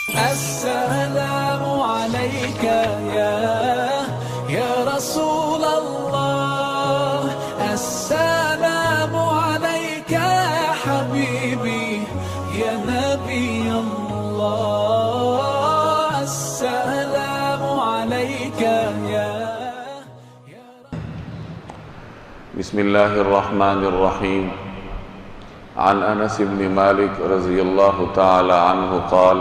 السلام عليك يا رسول الله. السلام عليك يا حبيبي يا نبي الله. السلام عليك يا بسم الله الرحمن الرحيم. عن انس بن مالك رضي الله تعالى عنه قال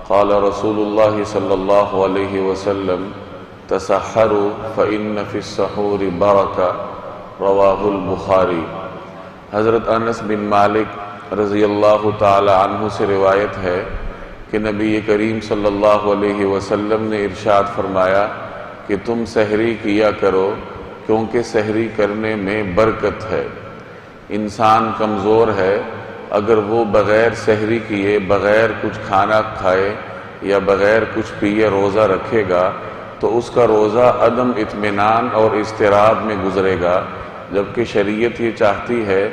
قال رسول الله صلى الله عليه وسلم تسحروا فإن في السحور بركة. رواہ البخاری. حضرت انس بن مالک رضی اللہ تعالی عنہ سے روایت ہے کہ نبی کریم صلی اللہ علیہ وسلم نے ارشاد فرمایا کہ تم سحری کیا کرو کیونکہ سحری کرنے میں برکت ہے. انسان کمزور ہے، اگر وہ بغیر سحری کیے، بغیر کچھ کھانا کھائے یا بغیر کچھ پیے روزہ رکھے گا تو اس کا روزہ عدم اطمینان اور اضطراب میں گزرے گا، جبکہ شریعت یہ چاہتی ہے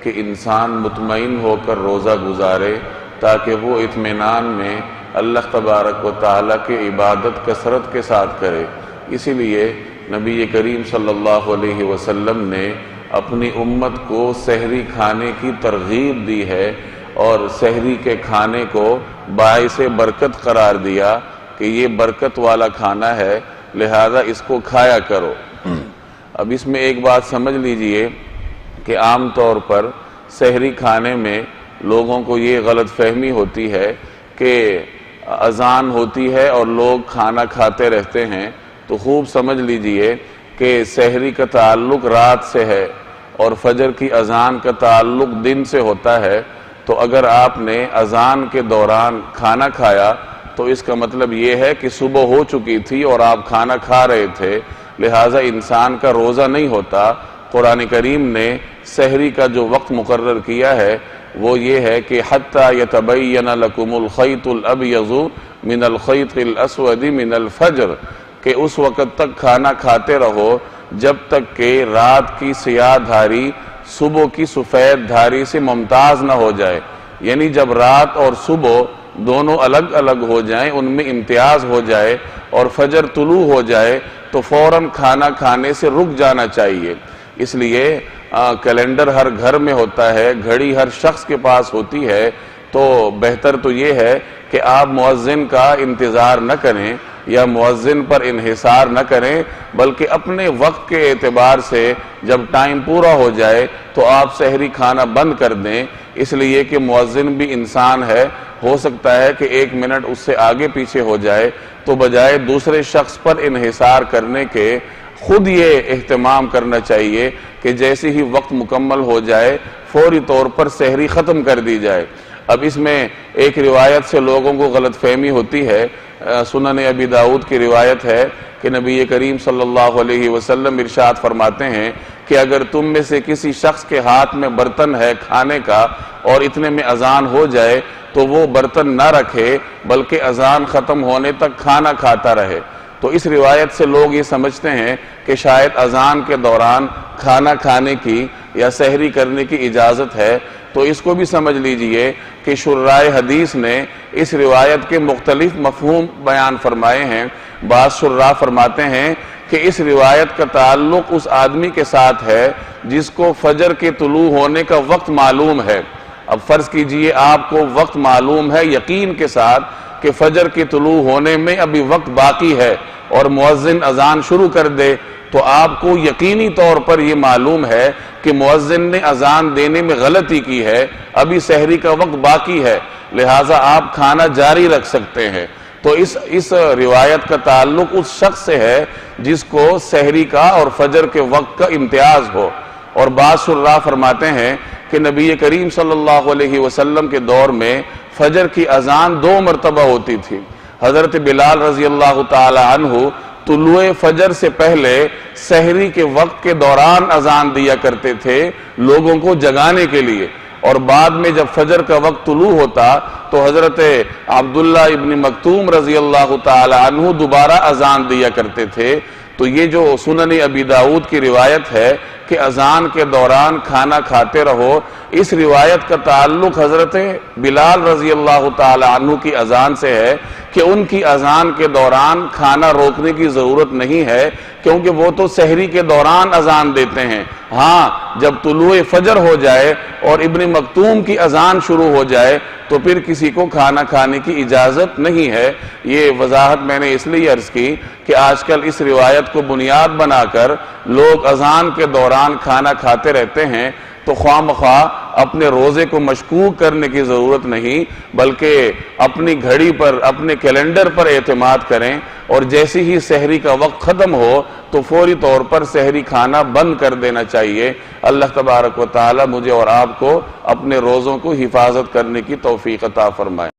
کہ انسان مطمئن ہو کر روزہ گزارے تاکہ وہ اطمینان میں اللہ تبارک و تعالیٰ کی عبادت کثرت کے ساتھ کرے. اسی لیے نبی کریم صلی اللہ علیہ وسلم نے اپنی امت کو سحری کھانے کی ترغیب دی ہے اور سحری کے کھانے کو باعث برکت قرار دیا کہ یہ برکت والا کھانا ہے، لہذا اس کو کھایا کرو. اب اس میں ایک بات سمجھ لیجئے کہ عام طور پر سحری کھانے میں لوگوں کو یہ غلط فہمی ہوتی ہے کہ اذان ہوتی ہے اور لوگ کھانا کھاتے رہتے ہیں. تو خوب سمجھ لیجئے کہ سحری کا تعلق رات سے ہے اور فجر کی اذان کا تعلق دن سے ہوتا ہے. تو اگر آپ نے اذان کے دوران کھانا کھایا تو اس کا مطلب یہ ہے کہ صبح ہو چکی تھی اور آپ کھانا کھا رہے تھے، لہٰذا انسان کا روزہ نہیں ہوتا. قرآن کریم نے سحری کا جو وقت مقرر کیا ہے وہ یہ ہے کہ حَتَّى يَتَبَيَّنَ لَكُمُ الْخَيْطُ الْأَبْيَضُ مِنَ الْخَيْطِ الْأَسْوَدِ مِنَ الْفَجْرِ کہ اس وقت تک کھانا کھاتے رہو جب تک کہ رات کی سیاہ دھاری صبح کی سفید دھاری سے ممتاز نہ ہو جائے. یعنی جب رات اور صبح دونوں الگ الگ ہو جائیں، ان میں امتیاز ہو جائے اور فجر طلوع ہو جائے تو فوراً کھانا کھانے سے رک جانا چاہیے. اس لیے کیلنڈر ہر گھر میں ہوتا ہے، گھڑی ہر شخص کے پاس ہوتی ہے، تو بہتر تو یہ ہے کہ آپ مؤذن کا انتظار نہ کریں یا مؤذن پر انحصار نہ کریں، بلکہ اپنے وقت کے اعتبار سے جب ٹائم پورا ہو جائے تو آپ سحری کھانا بند کر دیں. اس لیے کہ مؤذن بھی انسان ہے، ہو سکتا ہے کہ 1 منٹ اس سے آگے پیچھے ہو جائے، تو بجائے دوسرے شخص پر انحصار کرنے کے خود یہ اہتمام کرنا چاہیے کہ جیسے ہی وقت مکمل ہو جائے فوری طور پر سحری ختم کر دی جائے. اب اس میں ایک روایت سے لوگوں کو غلط فہمی ہوتی ہے. سنن ابی داؤد کی روایت ہے کہ نبی کریم صلی اللہ علیہ وسلم ارشاد فرماتے ہیں کہ اگر تم میں سے کسی شخص کے ہاتھ میں برتن ہے کھانے کا اور اتنے میں اذان ہو جائے تو وہ برتن نہ رکھے بلکہ اذان ختم ہونے تک کھانا کھاتا رہے. تو اس روایت سے لوگ یہ سمجھتے ہیں کہ شاید اذان کے دوران کھانا کھانے کی یا سحری کرنے کی اجازت ہے. تو اس کو بھی سمجھ لیجئے کہ شرائع حدیث نے اس روایت کے مختلف مفہوم بیان فرمائے ہیں. بعض شراح فرماتے ہیں کہ اس روایت کا تعلق اس آدمی کے ساتھ ہے جس کو فجر کے طلوع ہونے کا وقت معلوم ہے. اب فرض کیجئے آپ کو وقت معلوم ہے یقین کے ساتھ کہ فجر کے طلوع ہونے میں ابھی وقت باقی ہے اور مؤذن اذان شروع کر دے، تو آپ کو یقینی طور پر یہ معلوم ہے کہ مؤذن نے اذان دینے میں غلطی کی ہے، ابھی سحری کا وقت باقی ہے، لہٰذا آپ کھانا جاری رکھ سکتے ہیں. تو اس روایت کا تعلق اس شخص سے ہے جس کو سحری کا اور فجر کے وقت کا امتیاز ہو. اور بعض شراح فرماتے ہیں کہ نبی کریم صلی اللہ علیہ وسلم کے دور میں فجر کی اذان 2 مرتبہ ہوتی تھی. حضرت بلال رضی اللہ تعالی عنہ طلوع فجر سے پہلے سحری کے وقت کے دوران اذان دیا کرتے تھے لوگوں کو جگانے کے لیے، اور بعد میں جب فجر کا وقت طلوع ہوتا تو حضرت عبداللہ ابن مکتوم رضی اللہ تعالی عنہ دوبارہ اذان دیا کرتے تھے تو یہ جو سنن ابی داؤد کی روایت ہے کہ اذان کے دوران کھانا کھاتے رہو، اس روایت کا تعلق حضرت بلال رضی اللہ تعالی عنہ کی اذان سے ہے کہ ان کی اذان کے دوران کھانا روکنے کی ضرورت نہیں ہے، کیونکہ وہ تو سحری کے دوران اذان دیتے ہیں۔ ہاں جب طلوع فجر ہو جائے اور ابن مکتوم کی اذان شروع ہو جائے تو پھر کسی کو کھانا کھانے کی اجازت نہیں ہے۔ یہ وضاحت میں نے اس لیے عرض کی کہ آج کل اس روایت کو بنیاد بنا کر لوگ اذان کے دوران کھانا کھاتے رہتے ہیں، تو خواہ مخواہ اپنے روزے کو مشکوک کرنے کی ضرورت نہیں، بلکہ اپنی گھڑی پر، اپنے کیلنڈر پر اعتماد کریں، اور جیسی ہی سحری کا وقت ختم ہو تو فوری طور پر سحری کھانا بند کر دینا چاہیے۔ اللہ تبارک و تعالی مجھے اور آپ کو اپنے روزوں کو حفاظت کرنے کی توفیق عطا فرمائے۔